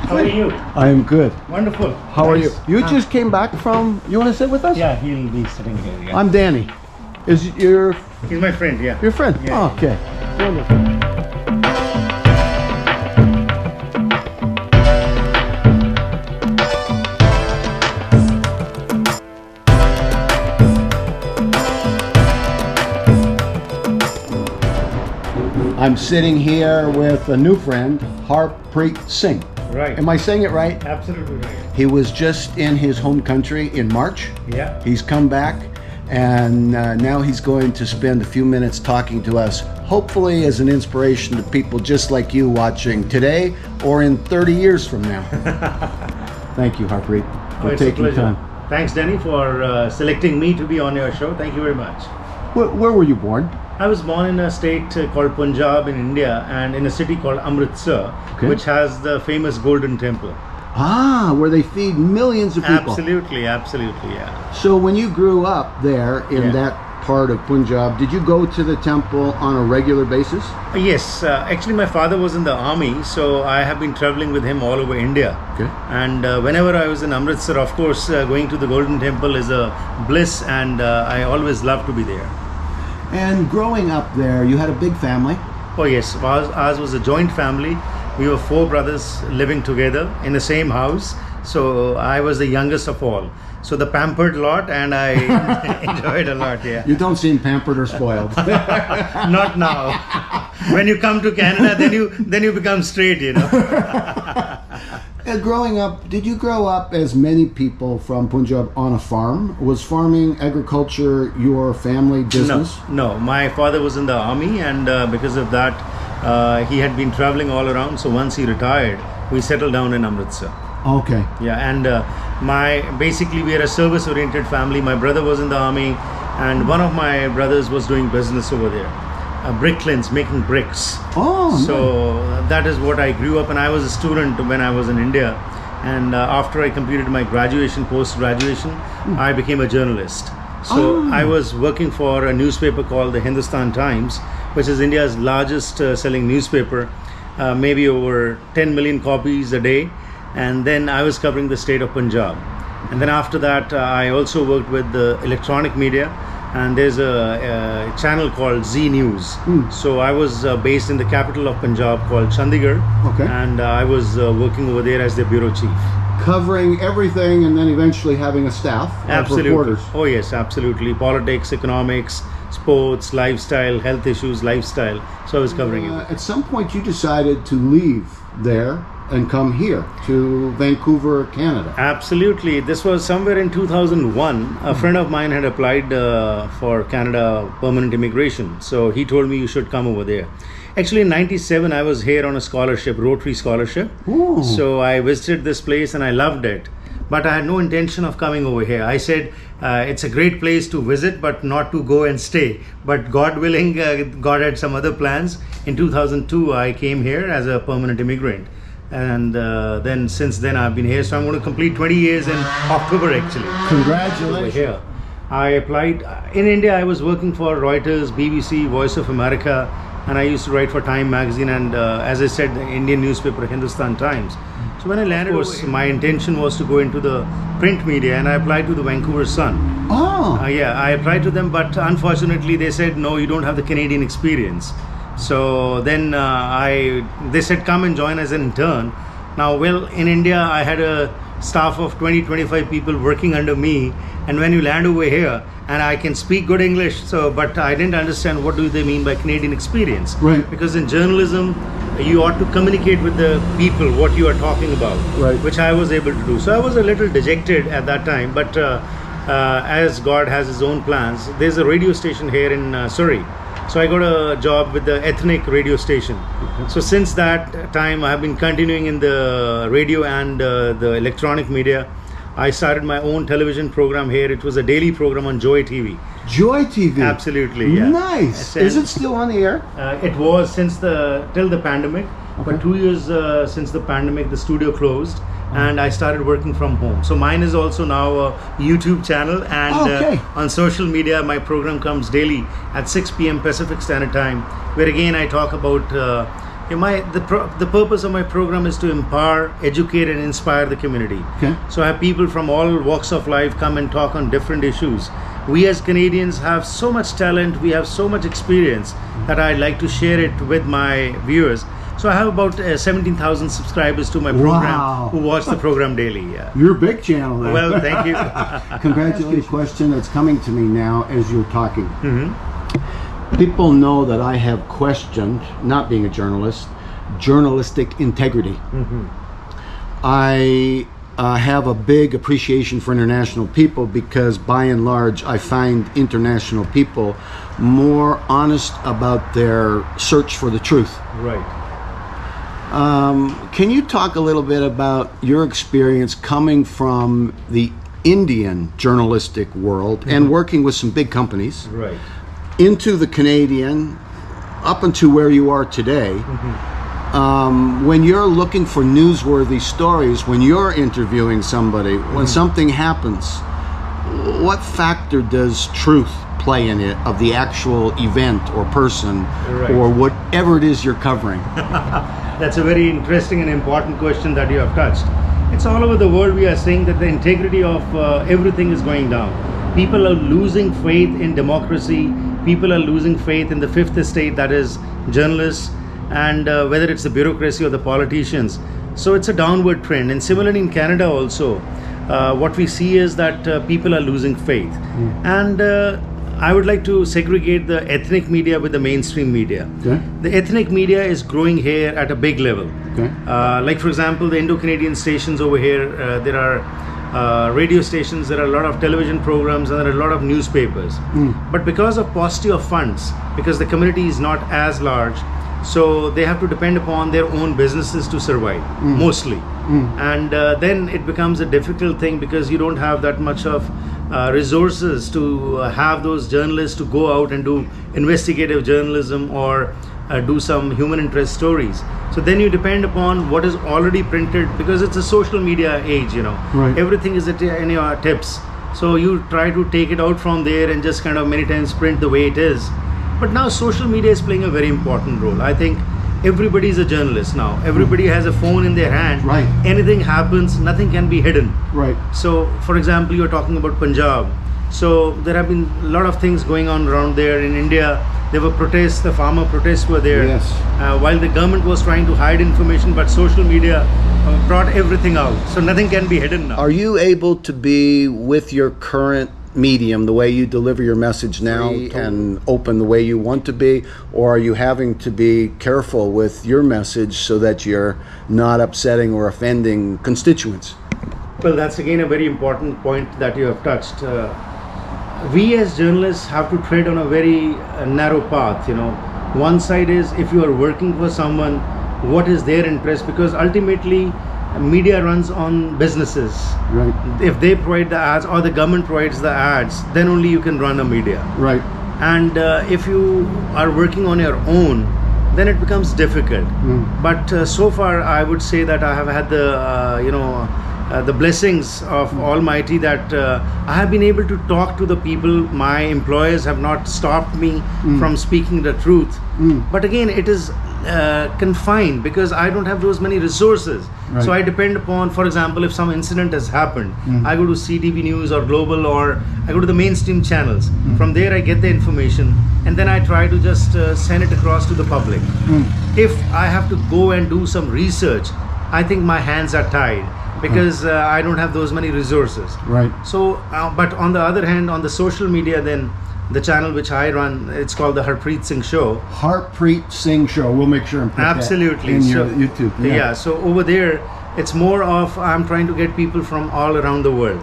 How are you? I am good. Wonderful. How are Nice. you? You just came back from. You want to sit with us? Yeah, he'll be sitting here. Yeah. I'm Danny. Is your He's my friend. Yeah. your friend? Yeah. Oh, okay. Wonderful. I'm sitting here with a new friend, Harpreet Singh. Right. Am I saying it right? Absolutely right. He was just in his home country in March. Yeah. He's come back, and now he's going to spend a few minutes talking to us, hopefully as an inspiration to people just like you watching today or in 30 years from now. Thank you, Harpreet, for It's a taking pleasure. time. Thanks, Danny, for selecting me to be on your show. Thank you very much. Where were you born? I was born in a state called Punjab in India, and in a city called Amritsar, Okay. which has the famous Golden Temple. Ah, where they feed millions of people. Absolutely, absolutely, yeah. So when you grew up there in Yeah. that part of Punjab, did you go to the temple on a regular basis? Yes, actually my father was in the army, so I have been traveling with him all over India. Okay. And whenever I was in Amritsar, of course, going to the Golden Temple is a bliss, and I always love to be there. And growing up there, you had a big family. Oh yes, ours was a joint family. We were 4 brothers living together in the same house. So I was the youngest of all. So the pampered lot, and I enjoyed a lot, yeah. You don't seem pampered or spoiled. Not now. When you come to Canada, then you become straight, you know. Growing up, did you grow up as many people from Punjab on a farm? Was farming, agriculture your family business? No. My father was in the army, and because of that, he had been traveling all around. So once he retired, we settled down in Amritsar. Okay. Yeah, and basically we are a service-oriented family. My brother was in the army, and one of my brothers was doing business over there, bricklins, making bricks. Oh, So that is what I grew up, and I was a student when I was in India. And after I completed my graduation, post-graduation, I became a journalist. So I was working for a newspaper called the Hindustan Times, which is India's largest selling newspaper, maybe over 10 million copies a day. And then I was covering the state of Punjab. And then after that, I also worked with the electronic media. And there's a channel called Z News. So I was based in the capital of Punjab called Chandigarh. Okay. And I was working over there as the bureau chief. Covering everything and then eventually having a staff of reporters. Oh yes, absolutely. Politics, economics, sports, lifestyle, health issues, lifestyle. So I was covering it. At some point you decided to leave there and come here to Vancouver, Canada. Absolutely. This was somewhere in 2001. A friend of mine had applied for Canada permanent immigration. So he told me you should come over there. Actually, in 97, I was here on a scholarship, Rotary scholarship. Ooh. So I visited this place and I loved it. But I had no intention of coming over here. I said, it's a great place to visit, but not to go and stay. But God willing, God had some other plans. In 2002, I came here as a permanent immigrant. And then since then I've been here, so I'm going to complete 20 years in October actually. Congratulations. Over here I applied in India. I was working for Reuters, BBC, Voice of America, and I used to write for Time magazine, and as I said, the Indian newspaper Hindustan Times. So when I landed, of course, my intention was to go into the print media, and I applied to the Vancouver Sun. Oh. Yeah, I applied to them, but unfortunately they said no, you don't have the Canadian experience. So then they said come and join as an intern. Now, well, in India I had a staff of 20-25 people working under me, and when you land over here, and I can speak good English, but I didn't understand what do they mean by Canadian experience. Right. Because in journalism you ought to communicate with the people what you are talking about, Right. which I was able to do. So I was a little dejected at that time, but as God has his own plans, there's a radio station here in Surrey. So I got a job with the ethnic radio station. So since that time, I have been continuing in the radio and the electronic media. I started my own television program here. It was a daily program on Joy TV. Joy TV. Absolutely, yeah. Nice. Is it still on the air? It was till the pandemic. Okay. But 2 years since the pandemic, the studio closed, and I started working from home. So mine is also now a YouTube channel, and Okay. on social media, my program comes daily at 6 p.m. Pacific Standard Time, where again I talk about The purpose of my program is to empower, educate, and inspire the community. Okay. So I have people from all walks of life come and talk on different issues. We as Canadians have so much talent, we have so much experience that I like to share it with my viewers. So I have about 17,000 subscribers to my program. Wow. Who watch the program daily. Yeah. You're a big channel then. Well, thank you. Congratulations. Question that's coming to me now as you're talking. Mm-hmm. People know that I have questioned, not being a journalist, journalistic integrity. Mm-hmm. I have a big appreciation for international people because by and large I find international people more honest about their search for the truth. Right. Can you talk a little bit about your experience coming from the Indian journalistic world and working with some big companies Right. into the Canadian, up until where you are today? When you're looking for newsworthy stories, when you're interviewing somebody, when something happens, what factor does truth play in it of the actual event or person Right. or whatever it is you're covering? That's a very interesting and important question that you have touched. It's all over the world we are saying that the integrity of everything is going down. People are losing faith in democracy. People are losing faith in the fifth estate, that is journalists, and whether it's the bureaucracy or the politicians. So it's a downward trend. And similarly in Canada also, what we see is that people are losing faith. And I would like to segregate the ethnic media with the mainstream media. Okay. The ethnic media is growing here at a big level. Okay. Like for example, the Indo-Canadian stations over here, there are radio stations, there are a lot of television programs, and there are a lot of newspapers. But because of paucity of funds, because the community is not as large, so they have to depend upon their own businesses to survive, mostly. And then it becomes a difficult thing because you don't have that much of resources to have those journalists to go out and do investigative journalism or do some human interest stories. So then you depend upon what is already printed, because it's a social media age, you know. Right. Everything is in your tips. So you try to take it out from there and just kind of many times print the way it is. But now social media is playing a very important role. I think everybody is a journalist now. Everybody has a phone in their hand. Right. Anything happens, nothing can be hidden. Right. So, for example, you're talking about Punjab. So there have been a lot of things going on around there. In India, there were protests, the farmer protests were there. Yes. While the government was trying to hide information, but social media brought everything out. So nothing can be hidden now. Are you able to be with your current medium, the way you deliver your message now, and open the way you want to be, or are you having to be careful with your message so that you're not upsetting or offending constituents? Well, that's again a very important point that you have touched. We as journalists have to tread on a very narrow path, you know. One side is if you are working for someone, what is their interest, because ultimately media runs on businesses. Right. If they provide the ads or the government provides the ads, then only you can run a media. Right. And if you are working on your own, then it becomes difficult. But so far I would say that I have had the blessings of Almighty that I have been able to talk to the people. My employers have not stopped me from speaking the truth. But again, it is confined because I don't have those many resources. Right. So I depend upon, for example, if some incident has happened, I go to CTV News or Global, or I go to the mainstream channels. From there I get the information and then I try to just send it across to the public. If I have to go and do some research, I think my hands are tied because I don't have those many resources. Right. So, but on the other hand, on the social media, then the channel which I run, it's called the Harpreet Singh Show. Harpreet Singh Show. We'll make sure and put Absolutely. that in your So, YouTube. Yeah. So over there, it's more of I'm trying to get people from all around the world.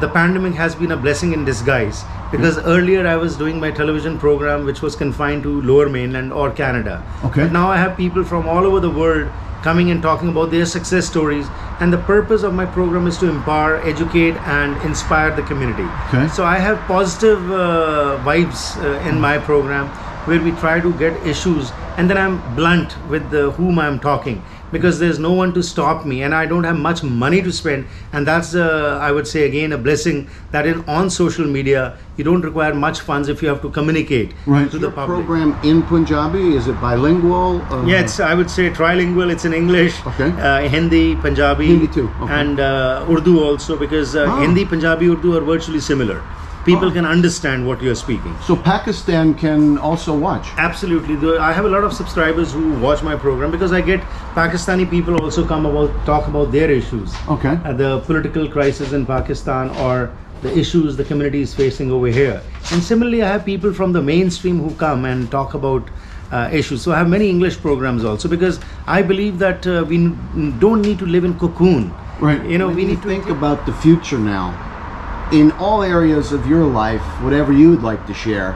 The pandemic has been a blessing in disguise because earlier I was doing my television program which was confined to Lower Mainland or Canada. Okay. But now I have people from all over the world coming and talking about their success stories, and the purpose of my program is to empower, educate and inspire the community. Okay. So I have positive vibes in my program where we try to get issues, and then I'm blunt with whom I'm talking, because there's no one to stop me, and I don't have much money to spend. And that's I would say again a blessing that on social media you don't require much funds if you have to communicate to the public. Program in Punjabi, is it bilingual? Yeah, it's, I would say, trilingual. It's in English, Hindi, Punjabi, Hindi too. And Urdu also, because Hindi, Punjabi, Urdu are virtually similar. People can understand what you're speaking. So Pakistan can also watch? Absolutely. I have a lot of subscribers who watch my program, because I get Pakistani people also talk about their issues. Okay. The political crisis in Pakistan, or the issues the community is facing over here. And similarly, I have people from the mainstream who come and talk about issues. So I have many English programs also, because I believe that we don't need to live in cocoon. Right. You know, we need to think about the future now. In all areas of your life, whatever you would like to share,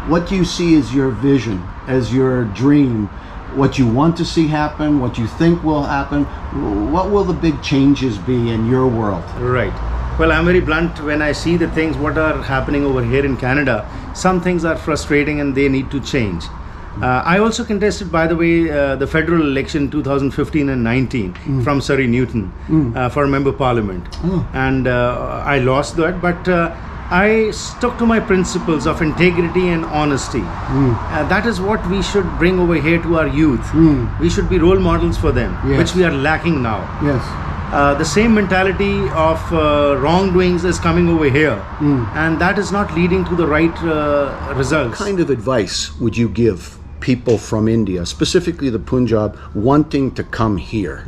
what do you see as your vision, as your dream? What you want to see happen, what you think will happen? What will the big changes be in your world? Right. Well, I'm very blunt when I see the things what are happening over here in Canada. Some things are frustrating and they need to change. I also contested, by the way, the federal election 2015 and 19 from Surrey Newton for a member parliament. And I lost that, but I stuck to my principles of integrity and honesty. That is what we should bring over here to our youth. We should be role models for them, which we are lacking now. Yes. The same mentality of wrongdoings is coming over here, and that is not leading to the right results. What kind of advice would you give people from India, specifically the Punjab, wanting to come here?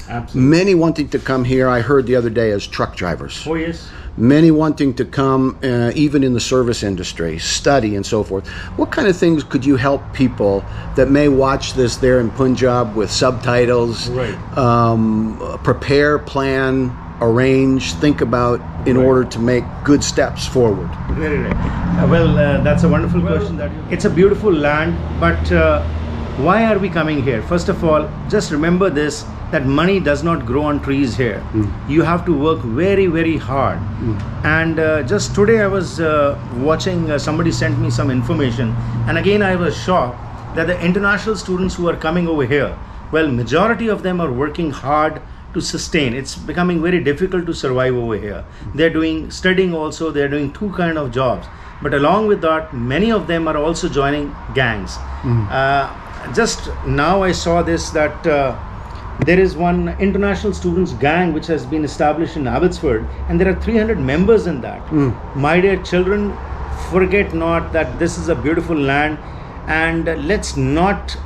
Absolutely. Many wanting to come here, I heard the other day, as truck drivers. Oh, yes. Many wanting to come, even in the service industry, study and so forth. What kind of things could you help people that may watch this there in Punjab with subtitles, prepare, plan, arrange, think about in order to make good steps forward? Very right. Well, that's a wonderful question. It's a beautiful land, but why are we coming here? First of all, just remember this, that money does not grow on trees here. You have to work very, very hard. And just today I was watching, somebody sent me some information, and again I was shocked that the international students who are coming over here, well, majority of them are working hard to sustain. It's becoming very difficult to survive over here. They're studying also, they're doing two kind of jobs. But along with that, many of them are also joining gangs. Just now I saw this, that there is one international students gang which has been established in Abbotsford, and there are 300 members in that. My dear children, forget not that this is a beautiful land, and let's not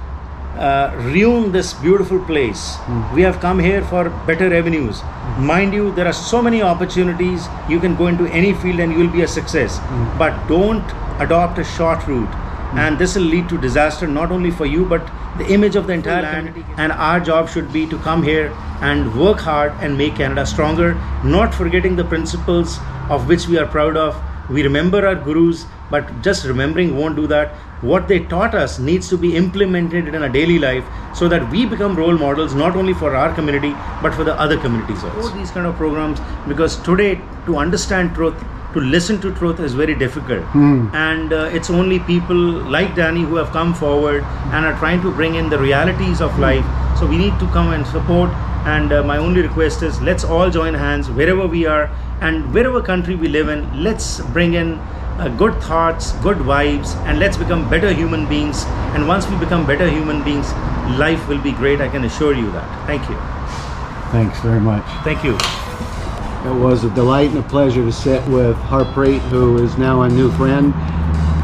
ruin this beautiful place. We have come here for better revenues. Mind you, there are so many opportunities. You can go into any field and you will be a success. But don't adopt a short route. And this will lead to disaster, not only for you, but the image of the entire land. And our job should be to come here and work hard and make Canada stronger, not forgetting the principles of which we are proud of. We remember our gurus, but just remembering won't do that. What they taught us needs to be implemented in our daily life, so that we become role models not only for our community but for the other communities also. These kind of programs, because today to understand truth, to listen to truth is very difficult, and it's only people like Danny who have come forward and are trying to bring in the realities of life. So we need to come and support, and my only request is, let's all join hands wherever we are and wherever country we live in. Let's bring in good thoughts, good vibes, and let's become better human beings. And once we become better human beings, life will be great, I can assure you that. Thank you. Thanks very much. Thank you. It was a delight and a pleasure to sit with Harpreet, who is now a new friend,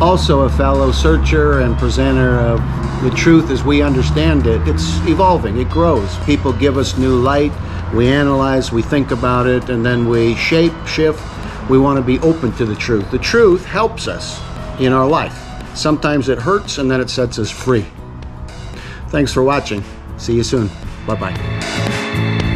also a fellow searcher and presenter of the truth as we understand it. It's evolving, it grows. People give us new light, we analyze, we think about it, and then we shape, shift. We want to be open to the truth. The truth helps us in our life. Sometimes it hurts, and then it sets us free. Thanks for watching. See you soon. Bye-bye.